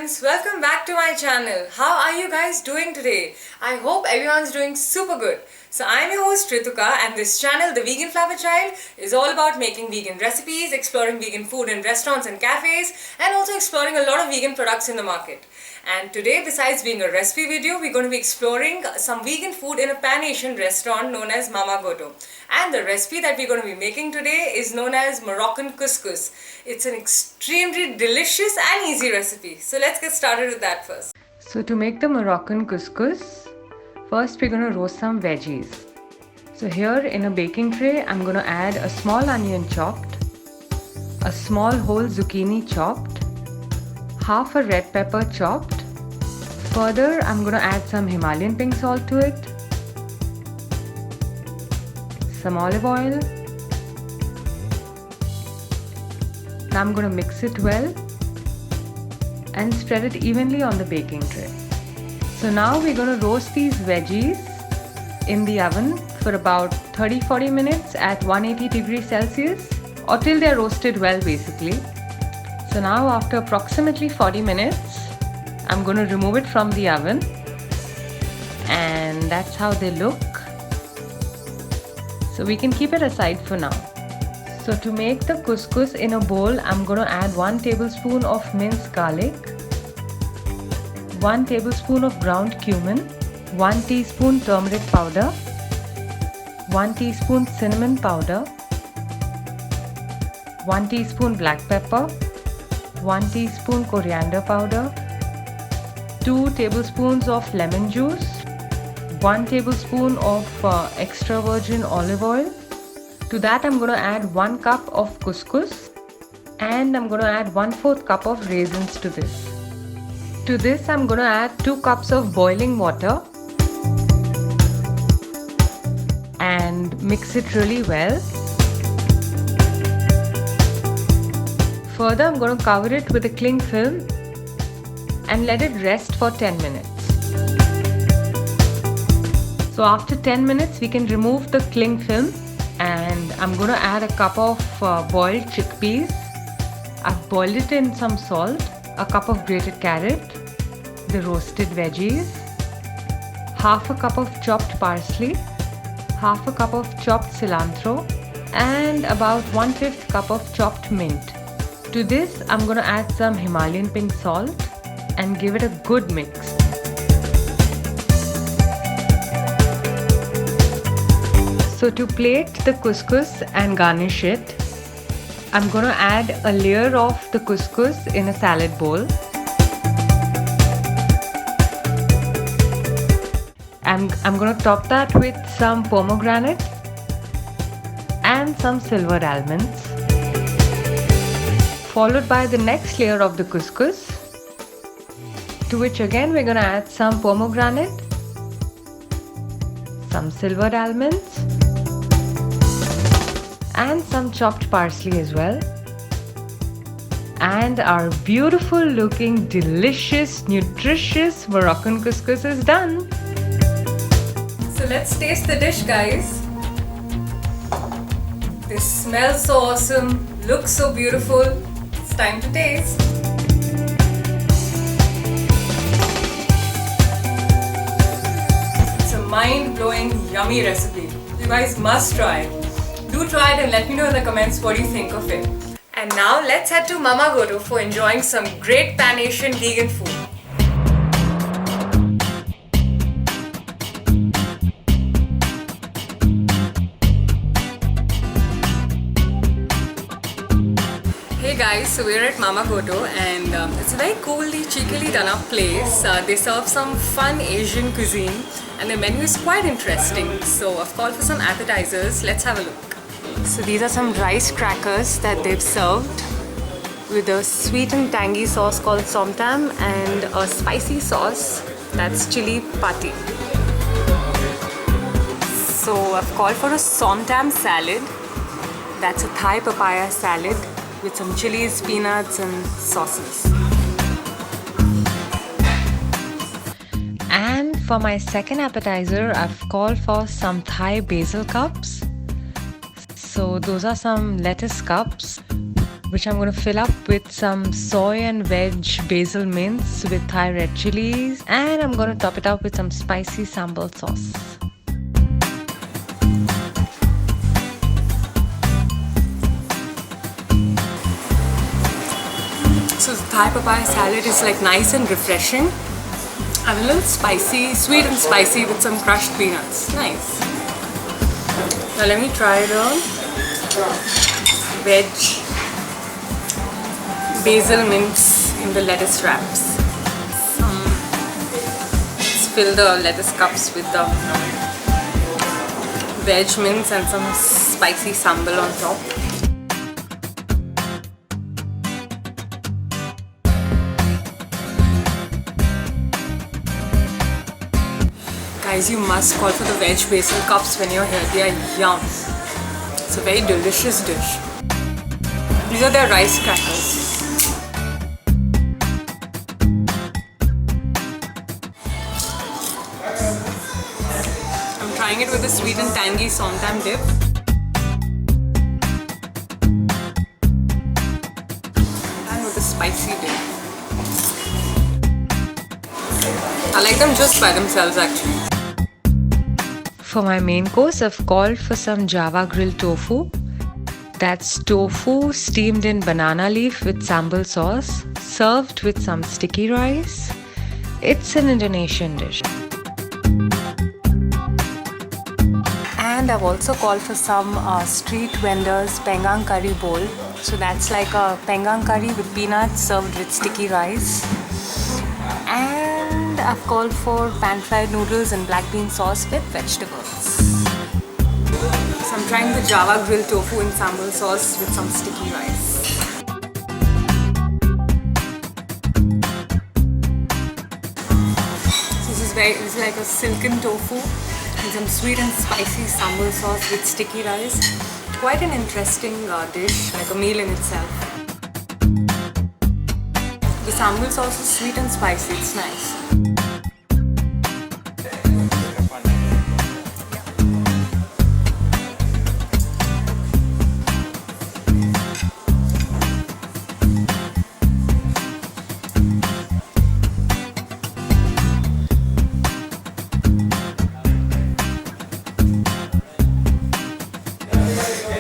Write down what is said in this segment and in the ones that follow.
friends, welcome back to my channel. How are you guys doing today? I hope everyone's doing super good. So I'm your host Rituka, and this channel, The Vegan Flower Child, is all about making vegan recipes, exploring vegan food in restaurants and cafes, and also exploring a lot of vegan products in the market. And today, besides being a recipe video, we're going to be exploring some vegan food in a Pan-Asian restaurant known as Mamagoto. And the recipe that we're going to be making today is known as Moroccan Couscous. It's an extremely delicious and easy recipe. So let's get started with that first. So to make the Moroccan Couscous, first we're going to roast some veggies. So here in a baking tray, I'm going to add a small onion chopped, a small whole zucchini chopped, half a red pepper chopped. Further, I'm going to add some Himalayan pink salt to it, some olive oil. Now I'm going to mix it well and spread it evenly on the baking tray. So now we're going to roast these veggies in the oven for about 30-40 minutes at 180 degrees Celsius, or till they're roasted well basically. So now after approximately 40 minutes, I'm going to remove it from the oven, and that's how they look. So we can keep it aside for now. So to make the couscous in a bowl, I'm going to add 1 tablespoon of minced garlic, 1 tablespoon of ground cumin, 1 teaspoon turmeric powder, 1 teaspoon cinnamon powder, 1 teaspoon black pepper, 1 teaspoon coriander powder, 2 tablespoons of lemon juice, 1 tablespoon of extra virgin olive oil. To that I'm going to add 1 cup of couscous, and I'm going to add 1/4 cup of raisins to this. To this I'm going to add 2 cups of boiling water and mix it really well. Further, I'm going to cover it with a cling film and let it rest for 10 minutes. So after 10 minutes, we can remove the cling film, and I'm going to add a cup of boiled chickpeas. I've boiled it in some salt, a cup of grated carrot, the roasted veggies, half a cup of chopped parsley, half a cup of chopped cilantro, and about 1/5 cup of chopped mint. To this, I'm going to add some Himalayan pink salt and give it a good mix. So to plate the couscous and garnish it, I'm going to add a layer of the couscous in a salad bowl. I'm going to top that with some pomegranate and some silver almonds, followed by the next layer of the couscous, to which again we're going to add some pomegranate, some silver almonds, and some chopped parsley as well. And our beautiful looking, delicious, nutritious Moroccan couscous is done. So let's taste the dish, guys. This smells so awesome, looks so beautiful. It's time to taste. It's a mind-blowing, yummy recipe. You guys must try it. Do try it and let me know in the comments what you think of it. And now let's head to Mamagoto for enjoying some great Pan-Asian vegan food. Hey guys, so we're at Mamagoto, and it's a very coolly, cheekily done up place. They serve some fun Asian cuisine, and the menu is quite interesting. So I've called for some appetizers. Let's have a look. So these are some rice crackers that they've served with a sweet and tangy sauce called somtam and a spicy sauce that's chili pati. So I've called for a somtam salad. That's a Thai papaya salad with some chilies, peanuts and sauces. And for my second appetizer, I've called for some Thai basil cups. So those are some lettuce cups which I'm going to fill up with some soy and veg basil mince with Thai red chilies, and I'm going to top it up with some spicy sambal sauce. So the Thai papaya salad is like nice and refreshing and a little spicy, sweet and spicy with some crushed peanuts. Nice. Now let me try the veg basil mince in the lettuce wraps. Let's fill the lettuce cups with the veg mince and some spicy sambal on top. Guys, you must call for the veg basil cups when you're here. They are yum. It's a very delicious dish. These are their rice crackers. I'm trying it with a sweet and tangy somtam dip. And with a spicy dip. I like them just by themselves actually. For my main course, I've called for some Java grilled tofu. That's tofu steamed in banana leaf with sambal sauce, served with some sticky rice. It's an Indonesian dish. And I've also called for some street vendors pengang curry bowl. So that's like a pengang curry with peanuts served with sticky rice. And I've called for pan-fried noodles and black bean sauce with vegetables. So I'm trying the Java grilled tofu in sambal sauce with some sticky rice. So this is like a silken tofu and some sweet and spicy sambal sauce with sticky rice. Quite an interesting dish, like a meal in itself. The sambal sauce is sweet and spicy, it's nice.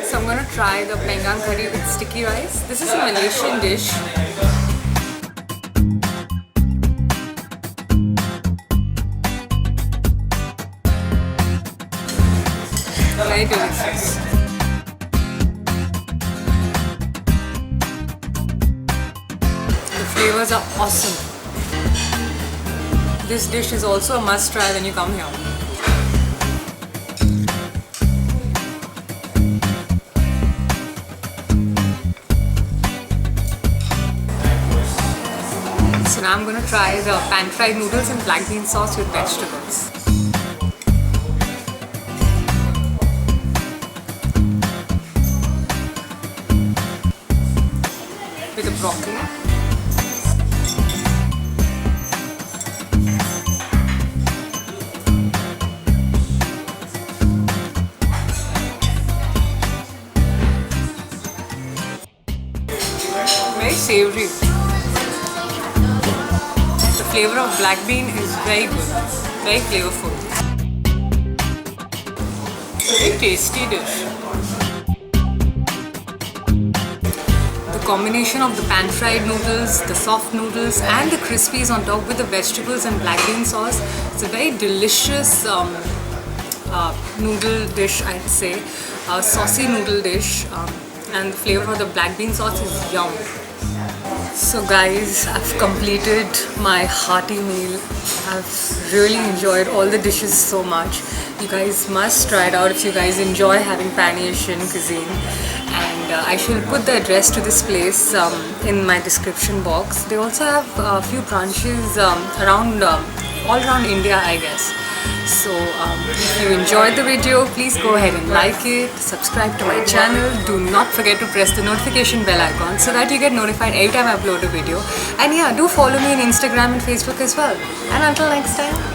So I'm gonna try the pengang curry with sticky rice. This is a Malaysian dish. Very delicious. The flavors are awesome. This dish is also a must try when you come here. So now I'm going to try the pan-fried noodles and black bean sauce with vegetables. With the broccoli. Very savory. The flavor of black bean is very good, very flavorful. Very tasty dish. The combination of the pan-fried noodles, the soft noodles and the crispies on top with the vegetables and black bean sauce. It's a very delicious noodle dish, I'd say. Saucy noodle dish, and the flavor of the black bean sauce is yum. So guys, I've completed my hearty meal. I've really enjoyed all the dishes so much. You guys must try it out if you guys enjoy having Pan-Asian cuisine. And I shall put the address to this place in my description box. They also have a few branches around all around India, I guess. So if you enjoyed the video, please go ahead and like it, subscribe to my channel. Do not forget to press the notification bell icon so that you get notified every time I upload a video. And yeah, do follow me on Instagram and Facebook as well. And until next time.